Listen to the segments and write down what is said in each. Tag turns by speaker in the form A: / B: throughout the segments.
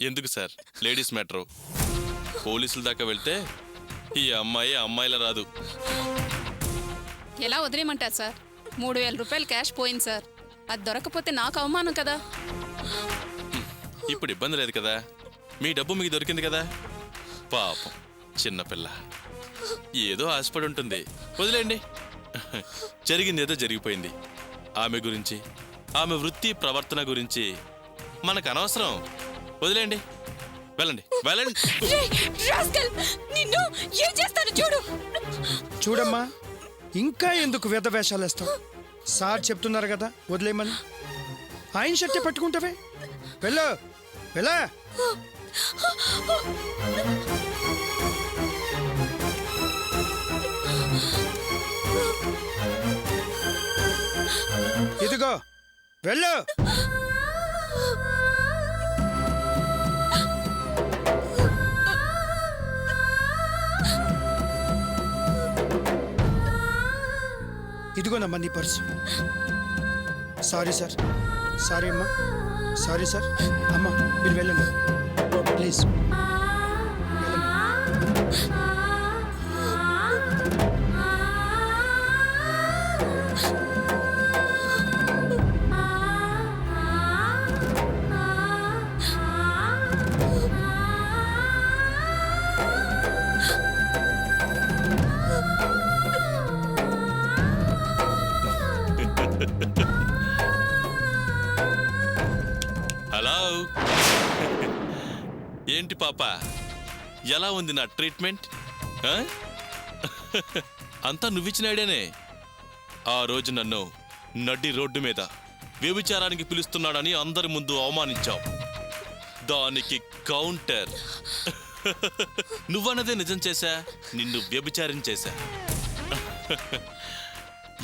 A: ఎందుకు sir ladies matter? పోలీసుల దాకా వెళ్తే ఈ అమ్మాయి అమ్మాయిలా రాదు.
B: ఎలా వదిలేయమంటారు సార్? 3000 రూపాయలు క్యాష్ పోయింది సార్. అది దొరకపోతే నాకు అవమానం కదా.
A: ఇప్పుడు ఇబ్బంది లేదు కదా, మీ డబ్బు మీకు దొరికింది కదా. పాపం చిన్నపిల్ల ఏదో ఆశపడి ఉంటుంది, వదిలేండి. జరిగింది ఏదో జరిగిపోయింది. ఆమె గురించి, ఆమె వృత్తి ప్రవర్తన గురించి మనకు అనవసరం, వదిలేండి. వెళ్ళండి వెళ్ళండి.
C: చూడమ్మా, ఇంకా ఎందుకు వ్యధ వేషాలు వేస్తావు? సార్ చెప్తున్నారు కదా వదిలేయమని. ఆయన షర్టే పట్టుకుంటావే, వెళ్ళు వెళ్ళా. ఇదిగో వెళ్ళు. ఇదిగోనమ్మా నీ పర్సు. సారీ సార్, సారీ అమ్మా, సారీ సార్. అమ్మా మీరు వెళ్ళండి ప్లీజ్.
A: హలో, ఏంటి పాప, ఎలా ఉంది నా ట్రీట్మెంట్? అంతా నువ్విచ్చిన ఐడియానే. ఆ రోజు నన్ను నడ్డి రోడ్డు మీద వ్యభిచారానికి పిలుస్తున్నాడని అందరి ముందు అవమానించావు. దానికి కౌంటర్ నువ్వన్నదే నిజం చేశా, నిన్ను వ్యభిచారం చేశా.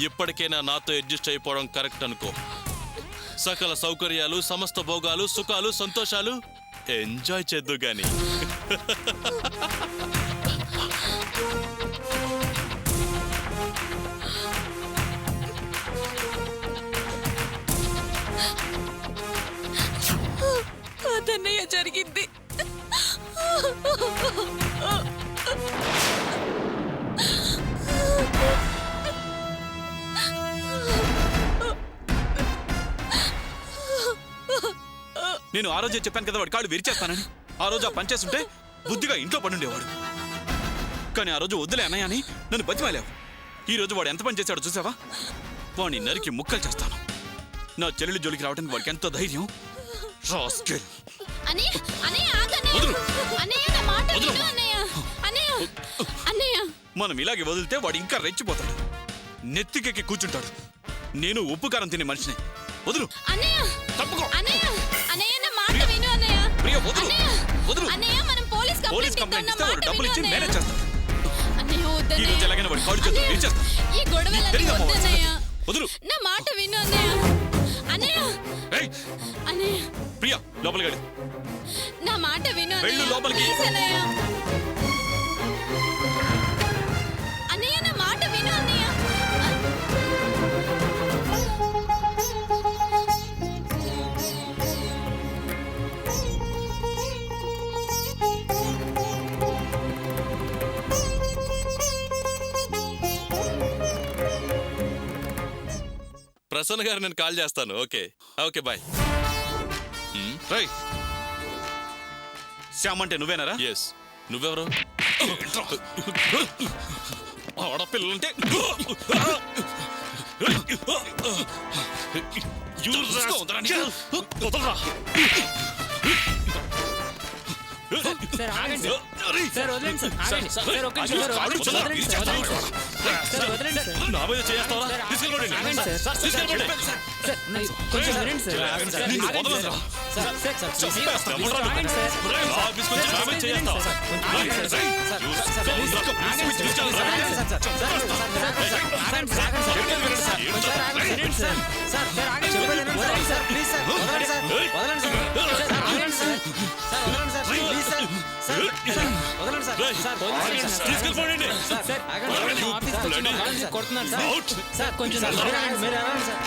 A: ఇప్పటికైనా నాతో అడ్జస్ట్ అయిపోవడం కరెక్ట్ అనుకో. సకల సౌకర్యాలు, సమస్త భోగాలు, సుఖాలు, సంతోషాలు ఎంజాయ్ చేద్దు గాని.
B: అదన్నయ్య జరిగింది.
D: నేను ఆ రోజే చెప్పాను కదా వాడి కాళ్ళు విరిచేస్తానని. ఆ రోజు ఆ పని చేస్తుంటే బుద్ధిగా ఇంట్లో పడుండేవాడు. కానీ ఆ రోజు వద్దులే అన్నయ్య అని నన్ను బతిమాలేవు. ఈ రోజు వాడు ఎంత పని చేశాడో చూసావా? వాడిని నరికి ముక్కలు చేస్తాను. నా చెల్లెలు జోలికి రావడానికి వాడికి ఎంతో ధైర్యం. మనం ఇలాగే వదిలితే వాడు ఇంకా రెచ్చిపోతాడు, నెత్తికెక్కి కూర్చుంటాడు. నేను ఉప్పు కారం తినే మనిషిని. వదులు. తప్పుకో. ప్రియ, వదులు. వదులు. పోలీస్ కంప్లైంట్ ఇస్తే వాడు డబ్బులు ఇచ్చి మేనేజ్ చేస్తాడు. ఈ రోజు ఎలాగైనా వాడి కాళ్ళు చేతులు విరిచేస్తాను. వదులు.
B: నా మాట విను అన్నయ్య. అన్నయ్య. అన్నయ్య.
D: ప్రియ, లోపలికి వెళ్ళు.
B: నా మాట విను
D: వెళ్ళు లోపలికి.
B: అన్నయ్య. అన్నయ్య, నా మాట విను అన్నయ్య.
A: ప్రసన్న గారు నేను కాల్ చేస్తాను. Okay okay bye.
D: రేయ్, శ్యామ్ అంటే నువ్వేనారా?
A: ఎస్. నువ్వెవరు?
D: ఆడపిల్లంటే
E: సార్ ఆగండి సార్, వదలండి సార్, ఆగండి సార్, ఒక్క నిమిషం సార్, వదలండి సార్, వదలండి సార్, వదలండి సార్,
D: నా మీద చేస్తావా? తీసుకెళ్ళండి.
E: ఆగండి సార్, సార్ కొంచెం వినండి సార్, ఆగండి సార్,
D: నిన్ను
E: ఆగండి
D: వదలను
E: సార్,
D: సార్.
E: సార్ సార్
D: చంపేస్తా.
E: సార్, ఆగండి సార్,
D: ఆఫీస్కి వచ్చి నా మీద చేస్తావా?
E: ఆగండి సార్, సార్, సార్, ఆగండి సార్, ఆగండి సార్, సార్, ఆగండి సార్, ఆగండి సార్, కొంచెం ఆగండి, వినండి సార్, సార్, సార్, ఆగండి, వదలండి సార్, ప్లీజ్ సార్, వదలండి సార్, వదలండి సార్, సార్, ఆగండి సార్, సార్, వదలండి sir, please sir, sir, sir, వదలండి సార్, సార్, వదలండి సార్,
D: తీసుకెళ్ళిపోండి.
E: సార్, సార్, ఆగండి, ఆఫీస్కి వచ్చి కావాలి సార్, కొడుతున్నారు సార్, సార్, కొంచెం సార్, మీరు ఆగండి, మీరు ఆగండి సార్.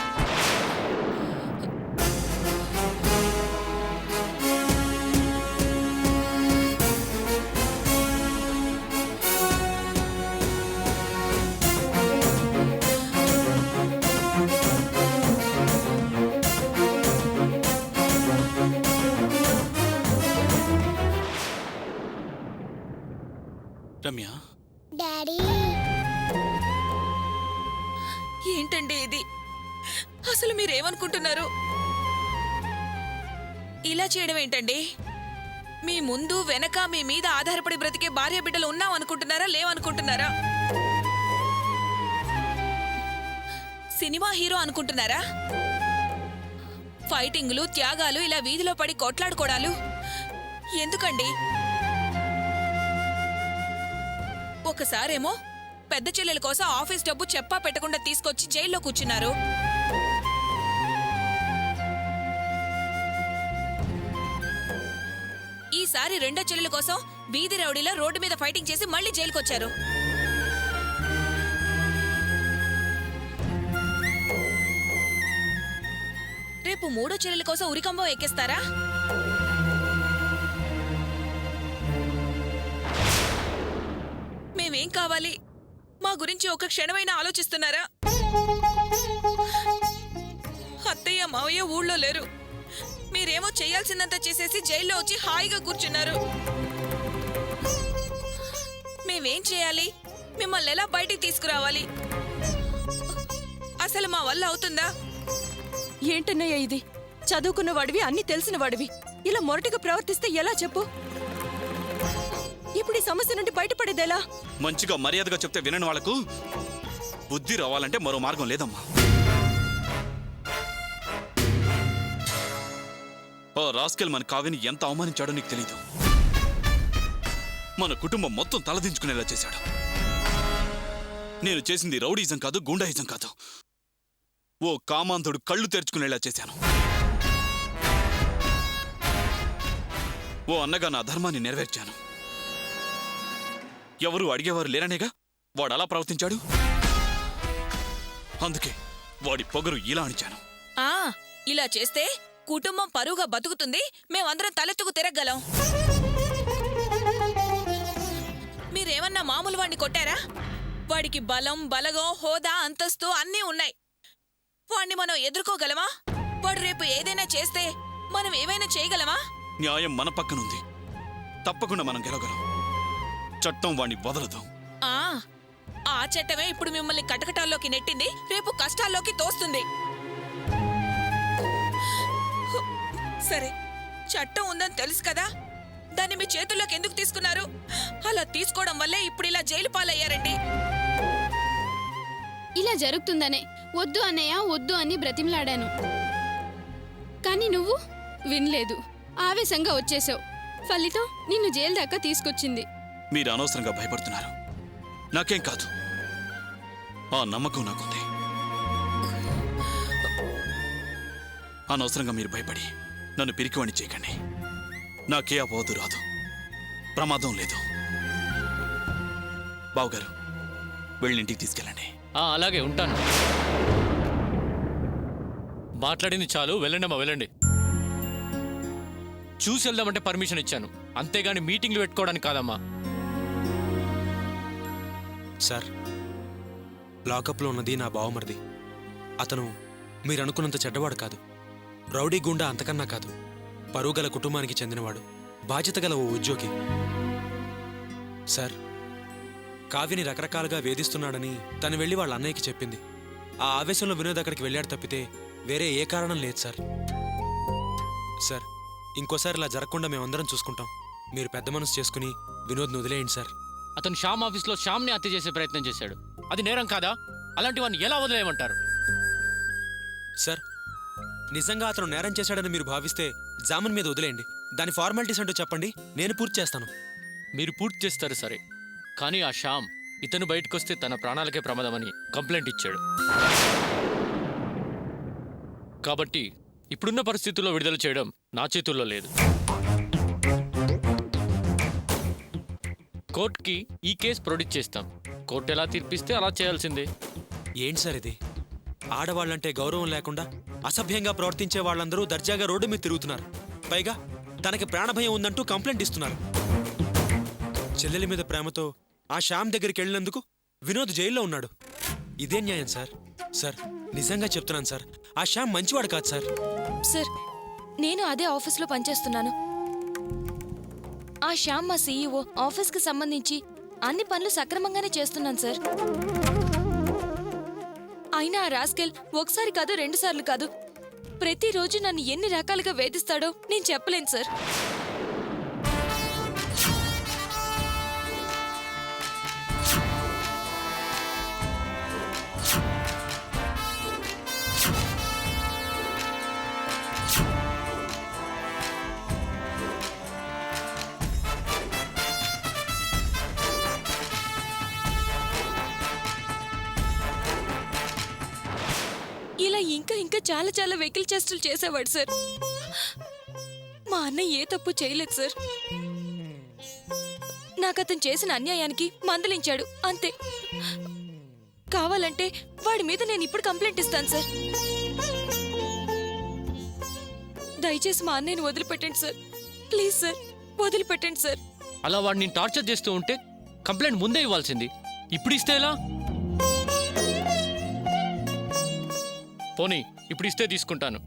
F: అనుకుంటున్నారు? ఇలా చేయడం ఏంటండి? మీ ముందు వెనక మీ మీద ఆధారపడి బ్రతికే భార్య బిడ్డలు ఉన్నాం అనుకుంటున్నారా, లేవనుకుంటున్నారా? సినిమా హీరో అనుకుంటున్నారా? ఫైటింగ్లు, త్యాగాలు, ఇలా వీధిలో పడి కొట్లాడుకోవడాలు ఎందుకండి? ఒకసారేమో పెద్ద చెల్లెల కోసం ఆఫీస్ డబ్బు చెప్పా పెట్టకుండా తీసుకొచ్చి జైల్లో కూర్చున్నారు. ఈసారి రెండో చెల్లెల కోసం వీధి రౌడీలో రోడ్డు మీద ఫైటింగ్ చేసి మళ్ళీ జైలుకొచ్చారు. రేపు మూడో చెల్లెల కోసం ఉరికంబం ఎక్కిస్తారా? మేమేం కావాలి? మా గురించి ఒక క్షణమైనా ఆలోచిస్తున్నారా? అత్తయ్య మావయ్య ఊళ్ళో లేరు. మీరేమో చేయాల్సిందంతా చేసేసి జైల్లో వచ్చి హాయిగా కూర్చున్నారు. మేమేం చేయాలి? మిమ్మల్ని ఎలా బయటికి తీసుకురావాలి? అసలు మా వల్ల అవుతుందా?
G: ఏంటన్నయ్య ఇది? చదువుకున్న వాడివి, అన్ని తెలిసిన వాడివి, ఇలా మొరటిగా ప్రవర్తిస్తే ఎలా చెప్పు? ఇప్పుడు ఈ సమస్య నుండి బయటపడేదేలా?
D: మంచిగా మర్యాదగా చెప్తే వినని వాళ్లకు బుద్ధి రావాలంటే మరో మార్గం లేదమ్మా. ఓ రాస్కెల్ మన కావ్యని ఎంత అవమానించాడో నీకు తెలీదు. మన కుటుంబం మొత్తం తలదించుకునేలా చేశాడు. నేను చేసింది రౌడీజం కాదు, గూండాయిజం కాదు. ఓ కామాంధుడు కళ్ళు తెరుచుకునేలా చేశాను. ఓ అన్నగా నా ధర్మాన్ని నెరవేర్చాను. ఎవరు అడిగేవారు లేరనేగా వాడు అలా ప్రవర్తించాడు. అందుకే వాడి పొగరు ఇలా అణిచాను.
F: ఆ ఇలా చేస్తే కుటుంబం పరువుగా బతుకుతుంది. మేమందరం తలెత్తుకు తిరగలం. మీరేమన్నా మామూలు వాడిని కొట్టారా? వాడికి బలం, బలగం, హోదా, అంతస్తు అన్నీ ఉన్నాయి. వాణ్ణి మనం ఎదుర్కోగలమా? వాడు రేపు ఏదైనా చేస్తే మనం ఏమైనా చేయగలమా?
D: న్యాయం మన పక్కనుంది. తప్పకుండా మనం గెలవగలం. చట్టం వాణ్ణి వదలదు.
F: ఆ చట్టమే ఇప్పుడు మిమ్మల్ని కటకటాల్లోకి నెట్టింది, రేపు కష్టాల్లోకి తోస్తుంది. సరే, చట్టం ఉందని తెలుసు కదా, దాన్ని మీ చేతుల్లోకి ఎందుకు తీసుకున్నారు? అలా తీసుకోవడం వల్లే ఇప్పుడు ఇలా జైలు పాలయ్యారండి.
B: ఇలా జరుగుతుందనే వద్దు అన్నయ్య వద్దు అని బ్రతిమలాడాను, కానీ నువ్వు వినలేదు. ఆవేశంగా వచ్చేసావు. ఫలితం నిన్ను జైలు దాకా తీసుకొచ్చింది.
D: మీరు అనవసరంగా భయపడుతున్నారు. నాకేం కాదు. ఆ నమ్మకం నాకుంది. అనవసరంగా మీరు భయపడి నన్ను పిరికివాణ్ణి చేయకండి. నాకే అపోదు రాదు, ప్రమాదం లేదు. బావుగారు, వెళ్ళి ఇంటికి తీసుకెళ్ళండి.
H: అలాగే ఉంటాను. మాట్లాడింది చాలు, వెళ్ళండమ్మా వెళ్ళండి. చూసి వెళ్దామంటే పర్మిషన్ ఇచ్చాను, అంతేగాని మీటింగ్లు పెట్టుకోవడానికి కాదమ్మా.
E: సార్, లాకప్లో ఉన్నది నా బావమరిది. అతను మీరనుకున్నంత చెడ్డవాడు కాదు. రౌడీ గుండా అంతకన్నా కాదు. పరువుగల కుటుంబానికి చెందినవాడు, బాధ్యత గల ఓ ఉద్యోగి. సార్, కావ్యని రకరకాలుగా వేధిస్తున్నాడని తను వెళ్ళి వాళ్ళ అన్నయ్యకి చెప్పింది. ఆ ఆవేశంలో వినోద్ అక్కడికి వెళ్ళాడు తప్పితే వేరే ఏ కారణం లేదు సార్. సార్, ఇంకోసారి ఇలా జరగకుండా మేమందరం చూసుకుంటాం. మీరు పెద్ద మనసు చేసుకుని వినోద్ని వదిలేయండి సార్.
H: అతను శ్యామ్ ఆఫీస్లో శ్యామ్ని హత్య చేసే ప్రయత్నం చేశాడు. అది నేరం కాదా? అలాంటి వాడిని ఎలా వదిలేయమంటారు?
E: సార్, నిజంగా అతను నేరం చేశాడని మీరు భావిస్తే జామీన్ మీద వదిలేయండి. దాని ఫార్మాలిటీస్ అంటూ చెప్పండి, నేను పూర్తి చేస్తాను.
H: మీరు పూర్తి చేస్తారు సరే, కానీ ఆ శ్యామ్ ఇతను బయటకొస్తే తన ప్రాణాలకే ప్రమాదమని కంప్లైంట్ ఇచ్చాడు. కాబట్టి ఇప్పుడున్న పరిస్థితుల్లో విడుదల చేయడం నా చేతుల్లో లేదు. కోర్టుకి ఈ కేసు ప్రొడ్యూస్ చేస్తాం. కోర్టు ఎలా తీర్పిస్తే అలా చేయాల్సిందే.
E: ఏంటి సార్ ఇది? ఆడవాళ్ళంటే గౌరవం లేకుండా అసభ్యంగా ప్రవర్తించే వాళ్ళందరూ దర్జాగా రోడ్డు మీద తిరుగుతున్నారు. పైగా తనకి ప్రాణభయం ఉందంటూ కంప్లైంట్ ఇస్తున్నారు. చెల్లెలి మీద ప్రేమతో ఆ శ్యామ్ దగ్గరికి వెళ్ళినందుకు వినోద్ జైల్లో ఉన్నాడు. ఇదే న్యాయం సార్? సార్, నిజంగా చెప్తున్నాను సార్, ఆ శ్యామ్ మంచివాడు కాదు సార్.
G: సార్, నేను అదే ఆఫీస్లో పనిచేస్తున్నాను. ఆ శ్యామ్ మా సీఈఓ. ఆఫీస్కి సంబంధించి అన్ని పనులు సక్రమంగానే చేస్తున్నాను సార్. అయినా ఆ రాస్కెల్ ఒకసారి కాదు, 2 సార్లు కాదు, ప్రతిరోజు నన్ను ఎన్ని రకాలుగా వేధిస్తాడో నేను చెప్పలేను సార్. ఇలా ఇంకా చాలా చాలా వెకిల్ చేష్టలు చేసేవాడు సార్. మా అన్నయ్య ఏ తప్పు చేయలేదు సార్. నాకు అతను చేసిన అన్యాయానికి మందలించాడు అంతే. కావాలంటే వాడి మీద నేను ఇప్పుడు కంప్లైంట్ ఇస్తాను సార్. దయచేసి మా అన్నయ్యని వదిలిపెట్టండి సార్. ప్లీజ్ సార్, వదిలిపెట్టండి సార్.
H: అలా వాడిని టార్చర్ చేస్తూ ఉంటే కంప్లైంట్ ముందే ఇవ్వాల్సింది. ఇప్పుడు ఇస్తే ఎలా? పోనీ ఇప్పుడు ఇస్తే తీసుకుంటాను.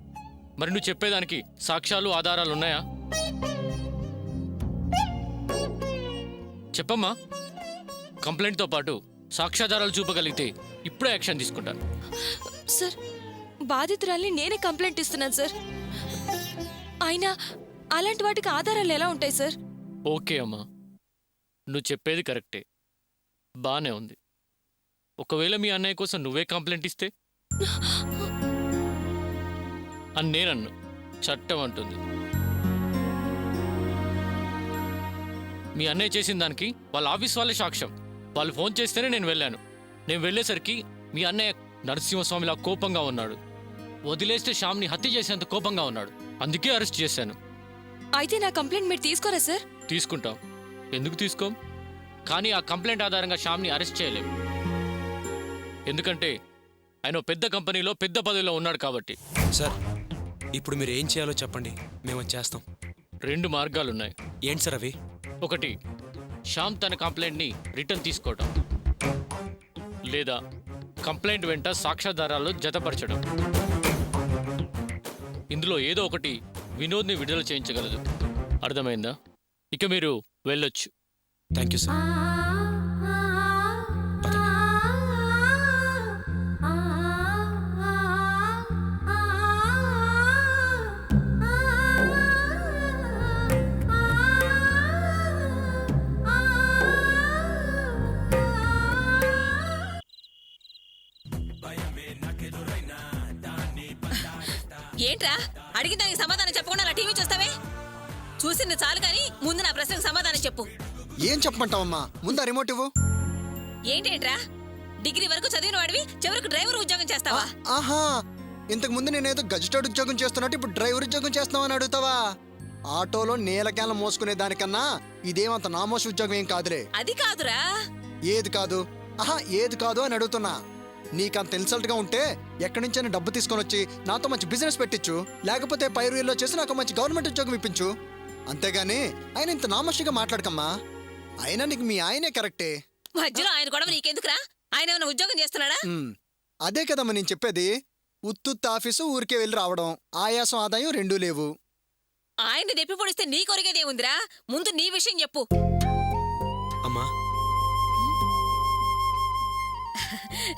H: మరి నువ్వు చెప్పేదానికి సాక్ష్యాలు ఆధారాలు ఉన్నాయా? చెప్పమ్మా. కంప్లైంట్తో పాటు సాక్ష్యాధారాలు చూపగలిగితే ఇప్పుడే యాక్షన్ తీసుకుంటాను.
G: సార్, బాధితురాల్ని నేనే కంప్లైంట్ ఇస్తున్నాను సార్. అయినా అలాంటి వాటికి ఆధారాలు ఎలా ఉంటాయి సార్?
H: ఓకే అమ్మా, నువ్వు చెప్పేది కరెక్టే, బానే ఉంది. ఒకవేళ మీ అన్నయ్య కోసం నువ్వే కంప్లైంట్ ఇస్తే అని నేనన్ను, చట్టం అంటుంది. మీ అన్నయ్య చేసిన దానికి వాళ్ళ ఆఫీస్ వాళ్ళే సాక్ష్యం. వాళ్ళు ఫోన్ చేస్తేనే నేను వెళ్ళాను. నేను వెళ్ళేసరికి మీ అన్నయ్య నరసింహస్వామిలా కోపంగా ఉన్నాడు. వదిలేస్తే శ్యామ్ని హత్య చేసేంత కోపంగా ఉన్నాడు. అందుకే అరెస్ట్ చేశాను.
G: అయితే నా కంప్లైంట్ మీరు తీసుకోరా సార్?
H: తీసుకుంటాం, ఎందుకు తీసుకోం? కానీ ఆ కంప్లైంట్ ఆధారంగా శ్యామ్ని అరెస్ట్ చేయలేం. ఎందుకంటే ఆయన పెద్ద కంపెనీలో పెద్ద పదవిలో ఉన్నాడు కాబట్టి.
E: సార్, ఇప్పుడు మీరు ఏం చేయాలో చెప్పండి, మేము చేస్తాం.
H: 2 మార్గాలున్నాయి.
E: ఏంటి సార్ అవి?
H: ఒకటి, శ్యామ్ తన కంప్లైంట్ని రిటర్న్ తీసుకోవటం, లేదా కంప్లైంట్ వెంట సాక్ష్యాధారాలు జతపరచడం. ఇందులో ఏదో ఒకటి వినోద్ని విడుదల చేయించగలదు. అర్థమైందా? ఇక మీరు వెళ్ళొచ్చు.
E: Thank you sir.
F: ఏంట్రా అడిగిన దానికి సమాధానం చెప్పకుండా అలా టీవీ చూస్తావే? చూసింది చాలు కానీ ముందు నా ప్రశ్నకు సమాధానం చెప్పు.
I: ఏం చెప్పమంటావమ్మా? ముందు రిమోట్ ఇవ్వు.
F: ఏంటేంట్రా, డిగ్రీ వరకు చదివిన వాడివి చివరికి డ్రైవర్ ఉద్యోగం చేస్తావా?
I: ఆహా, ఇంతకు ముందు నేనేదో గజిటెడ్ ఉద్యోగం చేస్తున్నట్టు ఇప్పుడు డ్రైవర్ ఉద్యోగం చేస్తున్నావని అడుగుతావా? ఆటోలో నేలకేళ్ళ మోసుకునే దానికన్నా ఇదేమంత నామోషి ఉద్యోగం ఏం కాదులే.
F: అది కాదురా.
I: ఏది కాదు? ఆహా, ఏది కాదు అని అడుగుతున్నా. నీకంత ఇన్సల్ట్ గా ఉంటే ఎక్కడి నుంచైనా డబ్బు తీసుకొని వచ్చి నాతో మంచి బిజినెస్ పెట్టించు, లేకపోతే పైరులో చేసి నాకు మంచి గవర్నమెంట్ ఉద్యోగం ఇప్పించు. అంతేగాని ఆయన ఇంత నామోషిగా మాట్లాడకమ్మా. అయినా నీకు మీ ఆయనే కరెక్టే.
F: మధ్యలో ఆయన గొడవ నీకెందుకురా? ఆయన ఏమైనా ఉద్యోగం చేస్తున్నాడా?
I: అదే కదమ్మా నేను చెప్పేది. ఉత్తుత్త ఆఫీసు ఊరికే వెళ్ళి రావడం, ఆయాసం ఆదాయం రెండూ లేవు.
F: ఆయన్ని దెప్పి పొడిస్తే నీ కొరిగేదేముందిరా? ముందు నీ విషయం చెప్పు.
E: అమ్మా,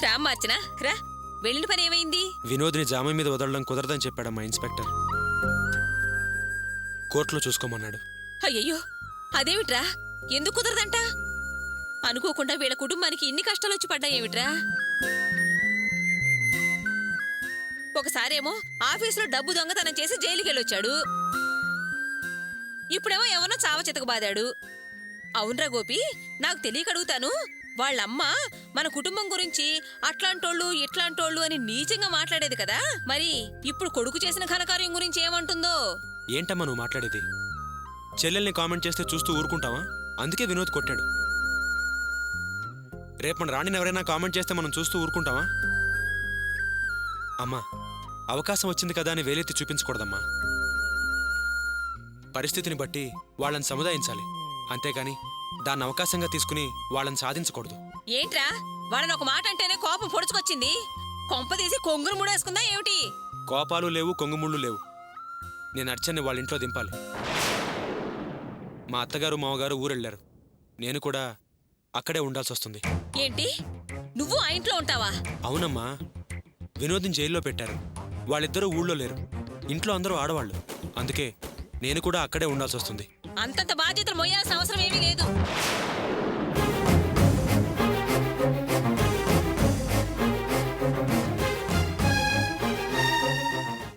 F: రామ్మార్చన రా, వెళ్ళిన పని ఏమైంది?
E: వినోద్ని జామీన్ మీద వదలడం కుదరదని చెప్పాడమ్మా ఇన్స్పెక్టర్. కోర్టులో చూసుకోమన్నాడు.
F: అయ్యయ్యో, అదేమిట్రా? ఎందుకు కుదరదంట? అనుకోకుండా వీళ్ళ కుటుంబానికి ఇన్ని కష్టాలు వచ్చి పడ్డాయేమిట్రా? ఒకసారేమో ఆఫీసులో డబ్బు దొంగతనం చేసి జైలుకి వెళ్ళొచ్చాడు. ఇప్పుడేమో ఎవరో చావ చితక బాదాడు. అవునరా గోపి, నాకు తెలియక అడుగుతాను, వాళ్ళమ్మ మన కుటుంబం గురించి అట్లాంటోళ్ళు ఇట్లాంటోళ్ళు అని నీచంగా మాట్లాడేది కదా, మరి ఇప్పుడు కొడుకు చేసిన ఘనకార్యం గురించి ఏమంటుందో?
E: ఏంటమ్మా నువ్వు మాట్లాడేది? చెల్లెల్ని కామెంట్ చేస్తే చూస్తూ ఊరుకుంటావా? అందుకే వినోద్ కొట్టాడు. రేపు మన రాణిని ఎవరైనా కామెంట్ చేస్తే మనం చూస్తూ ఊరుకుంటావా? అమ్మా, అవకాశం వచ్చింది కదా అని వేలెత్తి చూపించకూడదమ్మా. పరిస్థితిని బట్టి వాళ్ళని సముదాయించాలి, అంతేగాని దాన్ని అవకాశంగా తీసుకుని వాళ్ళని సాధించకూడదు.
F: ఏంట్రా, వాళ్ళని ఒక మాట అంటేనే కోపం పొడుచుకొచ్చింది? కొంపదీసి కొంగురు ముడేసుకుందా ఏమిటి?
E: కోపాలు లేవు, కొంగుముళ్ళు లేవు. నేను అర్చన్ని వాళ్ళ ఇంట్లో దింపాలి. మా అత్తగారు మామగారు ఊరెళ్ళారు. నేను కూడా అక్కడే ఉండాల్సి వస్తుంది.
F: ఏంటి, నువ్వు ఆ ఇంట్లో ఉంటావా?
E: అవునమ్మా, వినోద్ని జైల్లో పెట్టారు. వాళ్ళిద్దరూ ఊళ్ళో లేరు.
J: ఇంట్లో అందరూ ఆడవాళ్ళు, అందుకే నేను కూడా అక్కడే ఉండాల్సి వస్తుంది.
F: అంతంత బాధ్యతలు మొయ్యాల్సిన అవసరం ఏమీ లేదు.